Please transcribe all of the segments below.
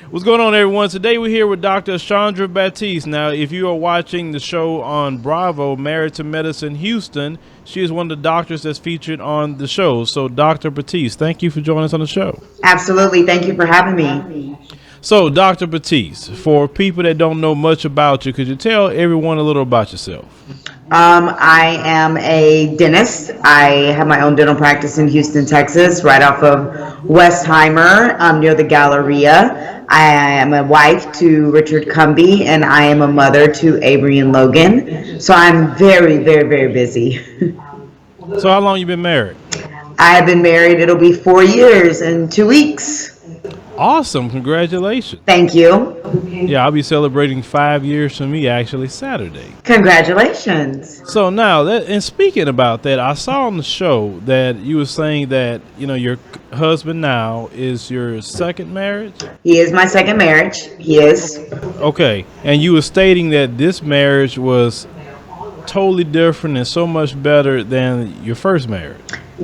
What's going on, everyone? Today we're here with Dr. Ashandra Batiste. Now, if you are watching the show on Bravo, Married to Medicine Houston, she is one of the doctors that's featured on the show. So, Dr. Batiste, thank you for joining us on the show. Absolutely. Thank you for having me. So, Dr. Batiste, for people that don't know much about you, could you tell everyone a little about yourself? I am a dentist. I have my own dental practice in Houston, Texas, right off of Westheimer, near the Galleria. I am a wife to Richard Cumby, and I am a mother to Avery and Logan. So I'm very, very, very busy. So, how long you been married? I have been married. It'll be 4 years in 2 weeks. Awesome. Congratulations. Thank you. Yeah, I'll be celebrating 5 years for me actually Saturday. Congratulations. So now and speaking about that, I saw on the show that you were saying that, your husband now is your second marriage? He is my second marriage. He is. Okay. And you were stating that this marriage was totally different and so much better than your first marriage.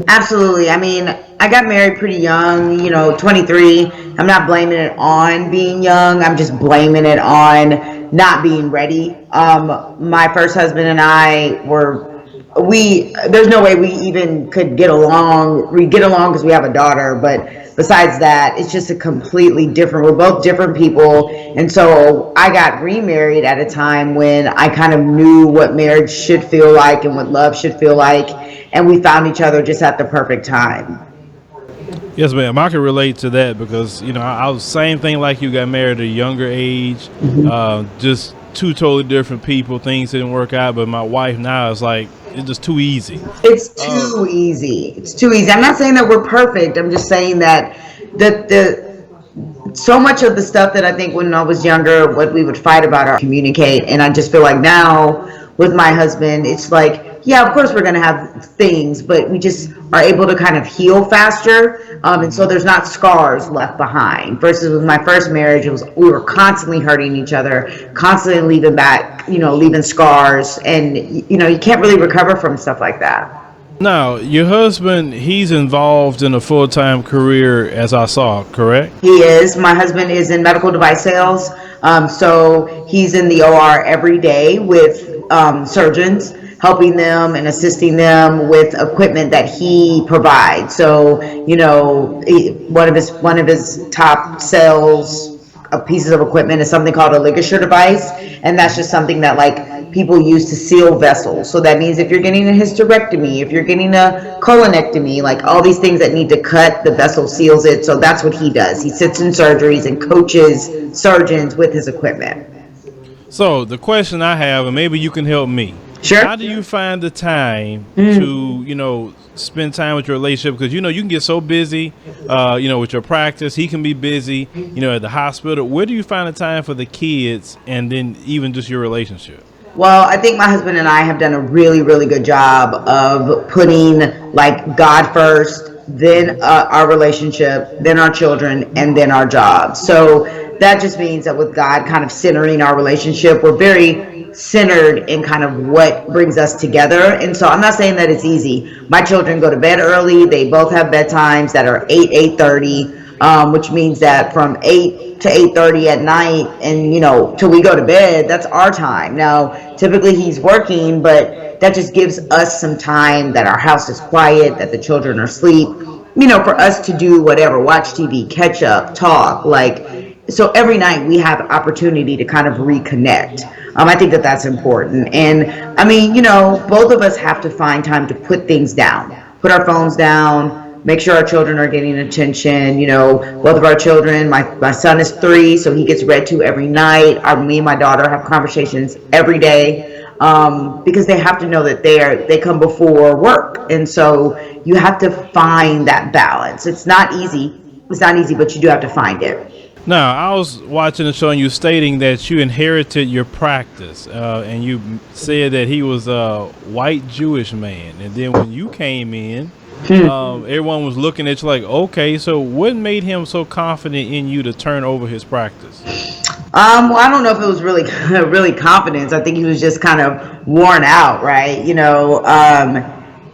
Absolutely. I mean, I got married pretty young, 23. I'm not blaming it on being young. I'm just blaming it on not being ready. My first husband and I there's no way we even could get along. We get along because we have a daughter, but besides that, it's just we're both different people. And so I got remarried at a time when I kind of knew what marriage should feel like and what love should feel like. And we found each other just at the perfect time. Yes, ma'am. I can relate to that because, I was same thing like you, got married at a younger age, just two totally different people. Things didn't work out, but my wife now is like, it's just too easy. It's too easy. It's too easy. I'm not saying that we're perfect. I'm just saying that so much of the stuff that I think when I was younger, what we would fight about or communicate. And I just feel like now with my husband, it's like, yeah, of course we're going to have things, but we just are able to kind of heal faster. And so there's not scars left behind versus with my first marriage, we were constantly hurting each other, constantly leaving scars. And, you can't really recover from stuff like that. Now, your husband, he's involved in a full-time career, as I saw, correct? He is. My husband is in medical device sales. So he's in the OR every day with surgeons, helping them and assisting them with equipment that he provides. So, one of his top sales pieces of equipment is something called a ligature device, and that's just something that people use to seal vessels. So that means if you're getting a hysterectomy, if you're getting a colonectomy, all these things that need to cut, the vessel seals it. So that's what he does. He sits in surgeries and coaches surgeons with his equipment. So the question I have, and maybe you can help me. Sure. How do you find the time to, spend time with your relationship? Because, you can get so busy, with your practice. He can be busy, at the hospital. Where do you find the time for the kids and then even just your relationship? Well, I think my husband and I have done a really, really good job of putting God first, then our relationship, then our children, and then our job. So that just means that with God kind of centering our relationship, we're very centered in kind of what brings us together. And so I'm not saying that it's easy. My children go to bed early. They both have bedtimes that are 8:30, which means that from 8 to 8:30 at night and, till we go to bed, that's our time. Now, typically he's working, but that just gives us some time that our house is quiet, that the children are asleep, for us to do whatever, watch TV, catch up, talk, so every night we have opportunity to kind of reconnect. I think that that's important. And I mean, both of us have to find time to put things down, put our phones down, make sure our children are getting attention. Both of our children, my son is 3, so he gets read to every night. Me and my daughter have conversations every day, because they have to know that they come before work. And so you have to find that balance. It's not easy, but you do have to find it. Now, I was watching the show and you stating that you inherited your practice, and you said that he was a white Jewish man. And then when you came in, everyone was looking at you like, okay, so what made him so confident in you to turn over his practice? Well, I don't know if it was really, really confidence. I think he was just kind of worn out, right?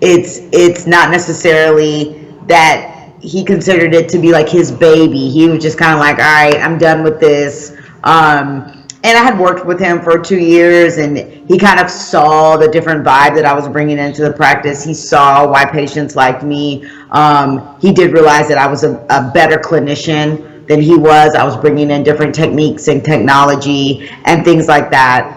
It's not necessarily that he considered it to be like his baby. He was just kind of like, all right, I'm done with this. And I had worked with him for 2 years, and he kind of saw the different vibe that I was bringing into the practice. He saw why patients liked me. He did realize that I was a better clinician than he was. I was bringing in different techniques and technology and things like that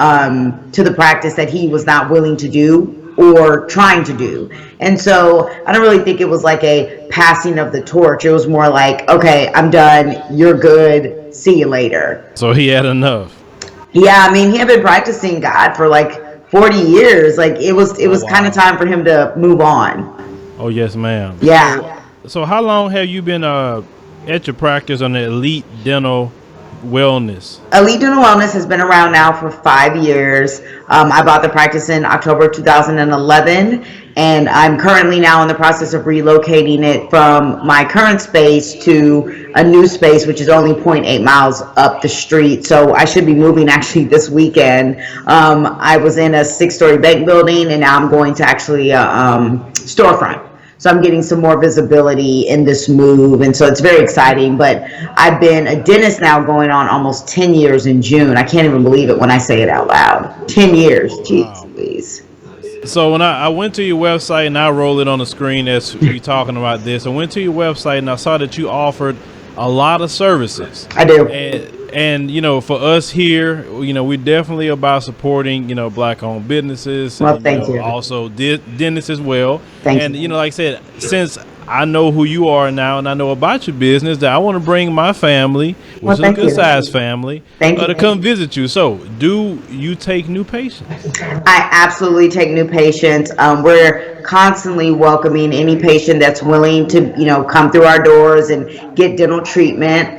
to the practice that he was not willing to do or trying to do. And so I don't really think it was like a passing of the torch. It was more like, okay, I'm done. You're good. See you later. So he had enough. Yeah, I mean, he had been practicing God for like 40 years. Like it was Wow. kind of time for him to move on. Oh yes, ma'am. Yeah. So how long have you been at your practice on the Elite Dental Wellness? Elite Dental Wellness has been around now for 5 years. I bought the practice in October 2011, and I'm currently now in the process of relocating it from my current space to a new space, which is only zero point 0.8 miles up the street. So I should be moving actually this weekend. I was in a 6-story bank building, and now I'm going to actually a storefront. So I'm getting some more visibility in this move, and so it's very exciting. But I've been a dentist now going on almost 10 years in June. I can't even believe it when I say it out loud. 10 years. Jeez Louise. So when I went to your website, and I roll it on the screen as we talking about this, I went to your website and I saw that you offered a lot of services. I do. And you know, for us here, you know, we're definitely about supporting, you know, black-owned businesses. Well, and, thank you. Also, dentists as well. Thank and you. know, like I said, since I know who you are now, and I know about your business, that I want to bring my family, which Well, is a thank good you. sized family, Thank you. to come visit you. So, do you take new patients? I absolutely take new patients. We're constantly welcoming any patient that's willing to, come through our doors and get dental treatment.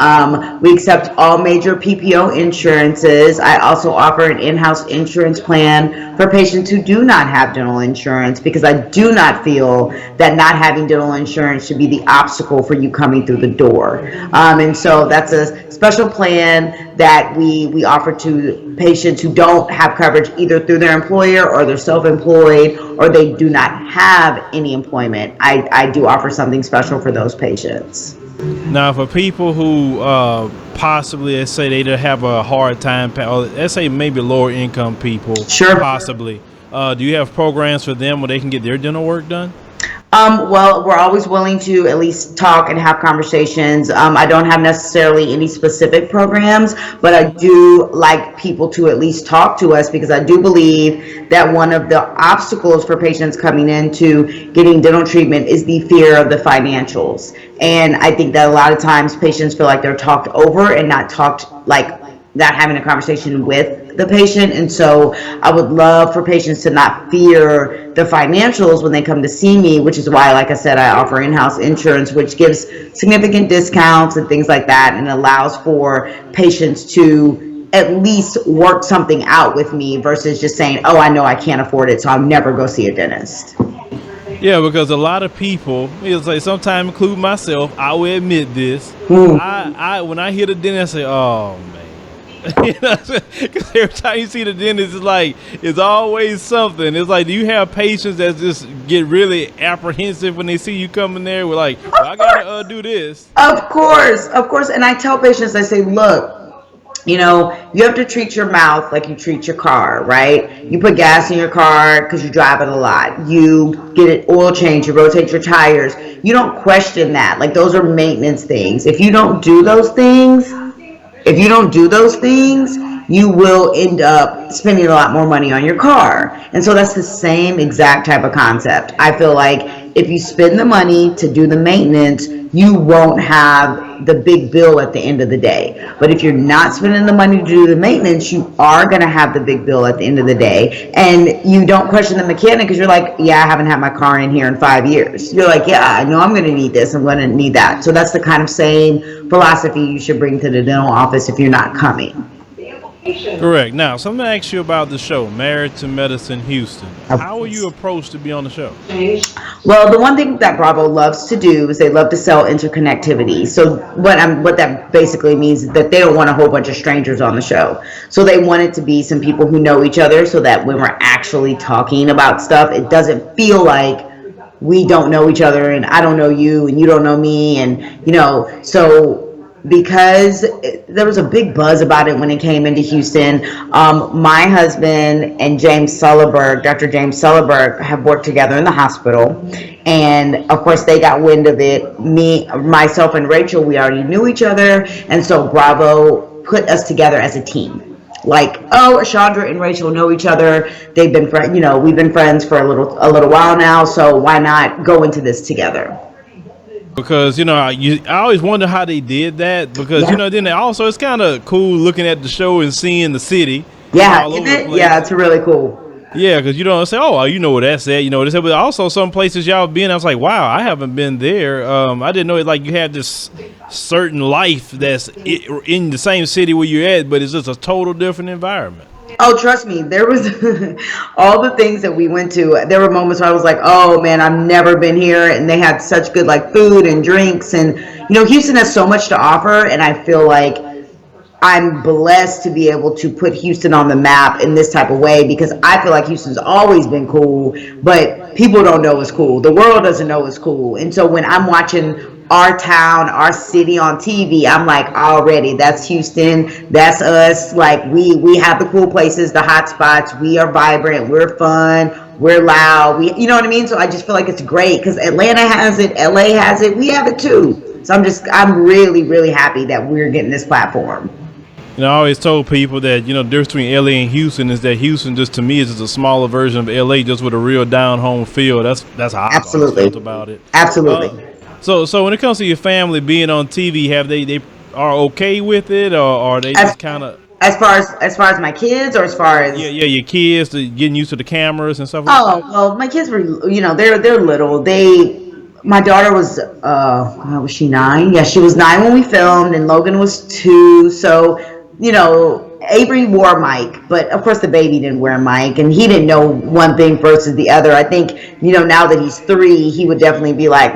We accept all major PPO insurances. I also offer an in-house insurance plan for patients who do not have dental insurance, because I do not feel that not having dental insurance should be the obstacle for you coming through the door. And so that's a special plan that we offer to patients who don't have coverage either through their employer or they're self-employed or they do not have any employment. I do offer something special for those patients. Now, for people who possibly, let's say they have a hard time, or let's say maybe lower income people, Sure. possibly, do you have programs for them where they can get their dental work done? Well, we're always willing to at least talk and have conversations. I don't have necessarily any specific programs, but I do like people to at least talk to us, because I do believe that one of the obstacles for patients coming into getting dental treatment is the fear of the financials. And I think that a lot of times patients feel like they're talked over and not talked, like not having a conversation with the patient. And so I would love for patients to not fear the financials when they come to see me, which is why, like I said, I offer in-house insurance, which gives significant discounts and things like that, and allows for patients to at least work something out with me versus just saying, oh, I know I can't afford it, so I'll never go see a dentist. Yeah, because a lot of people, it's like sometimes include myself, I will admit this. I when I hear the dentist, I say, oh man. Because every time you see the dentist, it's always something. It's like, do you have patients that just get really apprehensive when they see you coming there? We're like, well, I gotta do this. Of course. And I tell patients, I say, look, you have to treat your mouth like you treat your car, right? You put gas in your car because you drive it a lot. You get an oil change, you rotate your tires. You don't question that. Like, those are maintenance things. If you don't do those things, you will end up spending a lot more money on your car. And so that's the same exact type of concept. I feel like if you spend the money to do the maintenance, you won't have the big bill at the end of the day. But if you're not spending the money to do the maintenance, you are going to have the big bill at the end of the day. And you don't question the mechanic because you're like, yeah, I haven't had my car in here in 5 years. You're like, yeah, I know I'm going to need this. I'm going to need that. So that's the kind of same philosophy you should bring to the dental office if you're not coming. Correct. Now, so I'm going to ask you about the show, Married to Medicine Houston. How were you approached to be on the show? Well, the one thing that Bravo loves to do is they love to sell interconnectivity. So what that basically means is that they don't want a whole bunch of strangers on the show. So they want it to be some people who know each other, so that when we're actually talking about stuff, it doesn't feel like we don't know each other, and I don't know you, and you don't know me, and so because there was a big buzz about it when it came into Houston. My husband and Dr. James Sullerberg, have worked together in the hospital, and of course they got wind of it. Myself, and Rachel, we already knew each other, and so Bravo put us together as a team. Like, oh, Ashandra and Rachel know each other. They've been we've been friends for a little while now. So why not go into this together? Because I always wonder how they did that. Because then also it's kind of cool looking at the show and seeing the city. Yeah, isn't it? Yeah, it's really cool. Yeah, because you don't say, oh, you know where that's at, but also some places y'all been, I was like, wow, I haven't been there. I didn't know you had this certain life that's in the same city where you're at, but it's just a total different environment. Oh, trust me, there was all the things that we went to. There were moments where I was like, oh man, I've never been here, and they had such good food and drinks, and Houston has so much to offer, and I feel like I'm blessed to be able to put Houston on the map in this type of way, because I feel like Houston's always been cool, but people don't know it's cool. The world doesn't know it's cool. And so when I'm watching our town, our city on TV, I'm like, already, that's Houston, that's us. Like we have the cool places, the hot spots, we are vibrant, we're fun, we're loud, you know what I mean? So I just feel like it's great because Atlanta has it, LA has it, we have it too. So I'm really, really happy that we're getting this platform. I always told people that, the difference between LA and Houston is that Houston, just to me, is just a smaller version of LA, just with a real down home feel. That's how I felt about it. Absolutely. So when it comes to your family being on TV, have they are okay with it, or are they just kind of as far as my kids, or as far as your kids getting used to the cameras and stuff? Well, my kids were they're little. My daughter was was she 9? Yeah, she was 9 when we filmed, and Logan was 2. So Avery wore a mic, but of course the baby didn't wear a mic, and he didn't know one thing versus the other. I think, now that he's 3, he would definitely be like,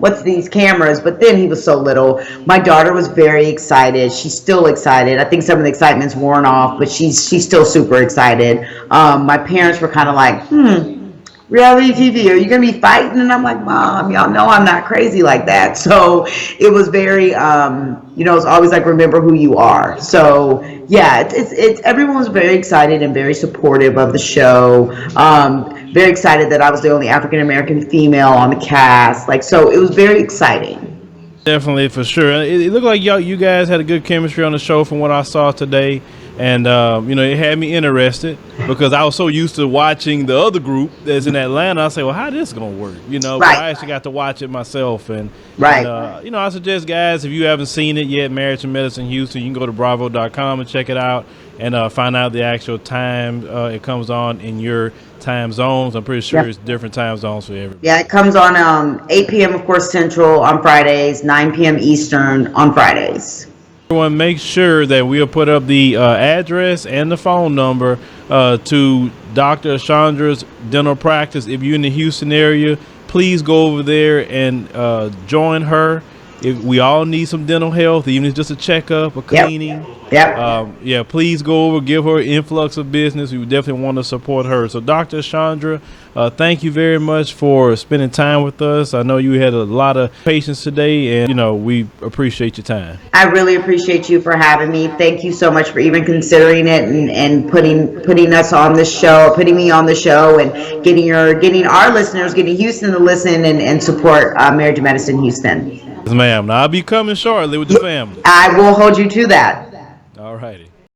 what's these cameras? But then he was so little. My daughter was very excited. She's still excited. I think some of the excitement's worn off, but she's still super excited. My parents were kind of like, reality TV, are you gonna be fighting? And I'm like, Mom, y'all know I'm not crazy like that. So it was very it's always like, remember who you are. So yeah, it's everyone was very excited and very supportive of the show. Very excited that I was the only African American female on the cast. So it was very exciting. Definitely, for sure. It looked like you guys had a good chemistry on the show from what I saw today. And, it had me interested because I was so used to watching the other group that's in Atlanta. I say, well, how this going to work? But I actually got to watch it myself. And, I suggest, guys, if you haven't seen it yet, Marriage to Medicine Houston, you can go to bravo.com and check it out and find out the actual time it comes on in your time zones. I'm pretty sure it's different time zones for everybody. Yeah, it comes on 8 p.m., of course, Central on Fridays, 9 p.m. Eastern on Fridays. Everyone, make sure that we'll put up the address and the phone number to Dr. Ashandra's dental practice. If you're in the Houston area, please go over there and join her. If we all need some dental health, even if it's just a checkup, a cleaning. Please go over, give her an influx of business. We definitely want to support her. So, Dr. Ashandra, thank you very much for spending time with us. I know you had a lot of patience today, and we appreciate your time. I really appreciate you for having me. Thank you so much for even considering it and putting us on the show, putting me on the show, and getting our listeners, getting Houston to listen and support Marriage to Medicine Houston. Yes, ma'am. Now, I'll be coming shortly with the family. I will hold you to that. All righty.